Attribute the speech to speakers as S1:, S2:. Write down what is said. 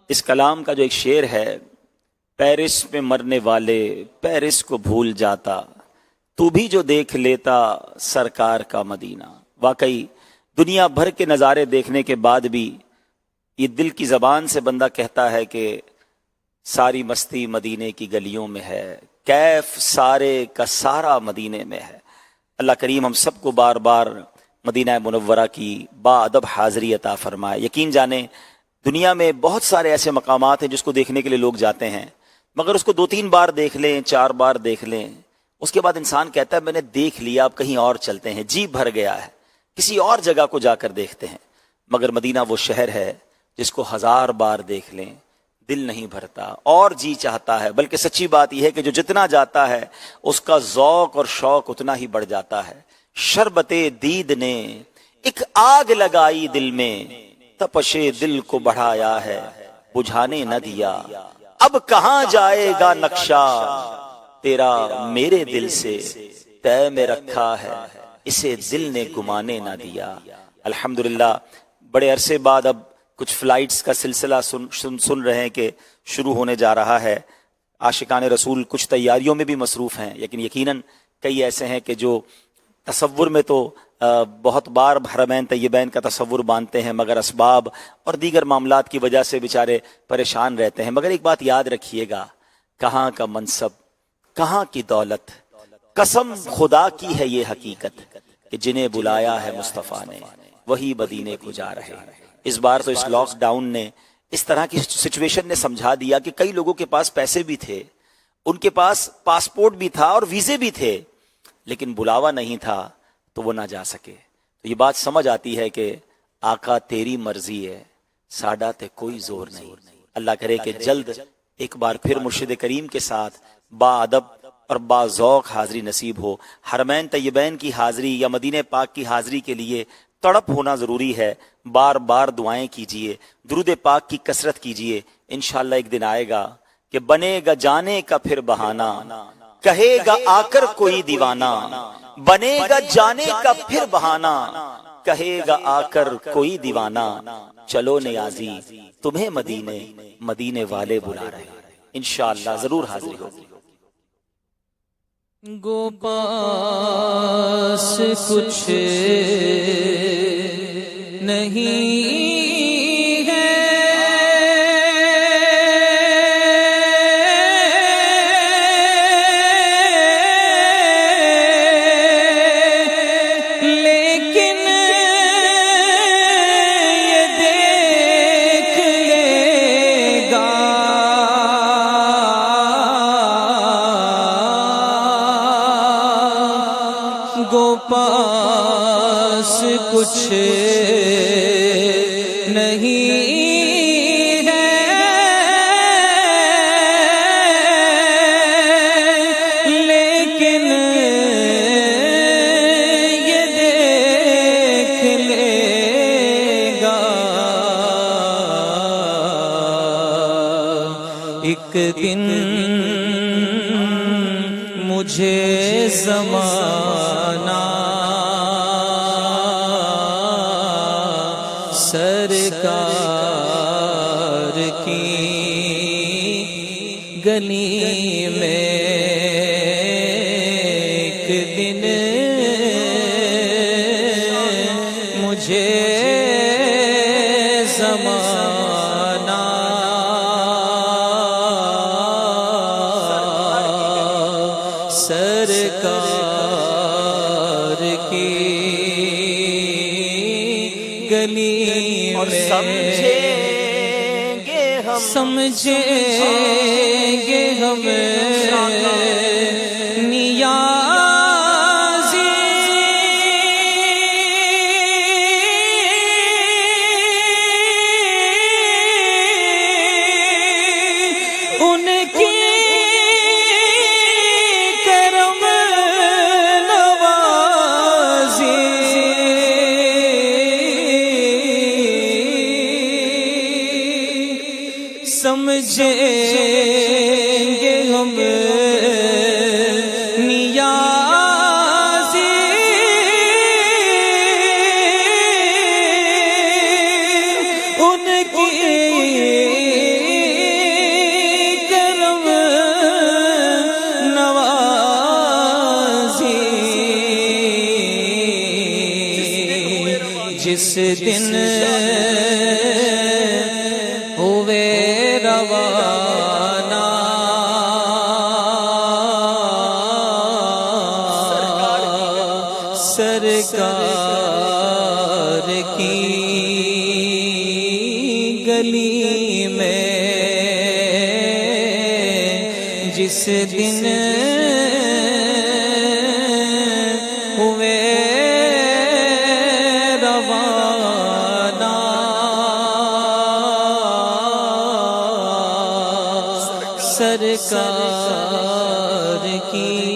S1: اس کلام کا جو ایک شعر ہے، پیرس میں مرنے والے پیرس کو بھول جاتا، تو بھی جو دیکھ لیتا سرکار کا مدینہ۔ واقعی دنیا بھر کے نظارے دیکھنے کے بعد بھی یہ دل کی زبان سے بندہ کہتا ہے کہ ساری مستی مدینے کی گلیوں میں ہے، کیف سارے کا سارا مدینے میں ہے۔ اللہ کریم ہم سب کو بار بار مدینہ منورہ کی با ادب حاضری عطا فرمائے۔ یقین جانیں دنیا میں بہت سارے ایسے مقامات ہیں جس کو دیکھنے کے لیے لوگ جاتے ہیں، مگر اس کو 2-3 بار دیکھ لیں، 4 بار دیکھ لیں، اس کے بعد انسان کہتا ہے میں نے دیکھ لیا، اب کہیں اور چلتے ہیں، جی بھر گیا ہے، کسی اور جگہ کو جا کر دیکھتے ہیں۔ مگر مدینہ وہ شہر ہے جس کو 1000 بار دیکھ لیں دل نہیں بھرتا اور جی چاہتا ہے، بلکہ سچی بات یہ ہے کہ جو جتنا جاتا ہے اس کا ذوق اور شوق اتنا ہی بڑھ جاتا ہے۔ شربت دید نے ایک آگ لگائی دل میں، تپش دل کو بڑھایا ہے بجھانے نہ دیا۔ اب کہاں جائے گا نقشہ تیرا میرے دل سے، طے میں رکھا ہے اسے دل نے گمانے نہ دیا۔ الحمدللہ بڑے عرصے بعد اب کچھ فلائٹس کا سلسلہ سن رہے ہیں کہ شروع ہونے جا رہا ہے۔ عاشقان رسول کچھ تیاریوں میں بھی مصروف ہیں، لیکن یقیناً کئی ایسے ہیں کہ جو تصور میں تو بہت بار حرمین طیبین کا تصور باندھتے ہیں، مگر اسباب اور دیگر معاملات کی وجہ سے بیچارے پریشان رہتے ہیں۔ مگر ایک بات یاد رکھیے گا، کہاں کا منصب، کہاں کی دولت، قسم خدا کی ہے یہ حقیقت کہ جنہیں بلایا ہے مصطفیٰ نے وہی مدینے کو جا رہے ہیں۔ اس بار تو اس لاک ڈاؤن نے، اس طرح کی سچویشن نے سمجھا دیا کہ کئی لوگوں کے پاس پیسے بھی تھے، ان کے پاس پاسپورٹ بھی تھا اور ویزے بھی تھے، لیکن بلاوا نہیں تھا تو وہ نہ جا سکے۔ تو یہ بات سمجھ آتی ہے کہ آقا تیری مرضی ہے، ساڈا تے کوئی زور نہیں۔ اللہ کرے کہ جلد ایک بار پھر مرشد کریم کے ساتھ با ادب اور با ذوق حاضری نصیب ہو۔ حرمین طیبین کی حاضری یا مدینہ پاک کی حاضری کے لیے تڑپ ہونا ضروری ہے۔ بار بار دعائیں کیجئے، درود پاک کی کثرت کیجئے، انشاءاللہ ایک دن آئے گا کہ بنے گا جانے کا پھر بہانہ، کہے گا آ کر کوئی دیوانہ، بنے گا جانے کا پھر بہانہ، کہے گا آ کر کوئی دیوانہ، چلو نیازی تمہیں مدینے مدینے والے بلا رہے ہیں۔ انشاءاللہ ضرور حاضری ہوگی۔
S2: گو پاس کچھ نہیں پاس کچھ نہیں ہے، لیکن یہ دیکھ لے گا ایک دن مجھے زمانہ سرکار کی گلی میں ایک دن مجھے زمانہ سرکار کی گلی
S1: اور سمجھیں
S2: گے ہم نیازی ان کی کرم نوازی، سمجھیں گے ہم نیازی ان کی جس دن ہوئے روانہ سرکار کی گلی میں، جس دن ہوئے روانہ سرکار کی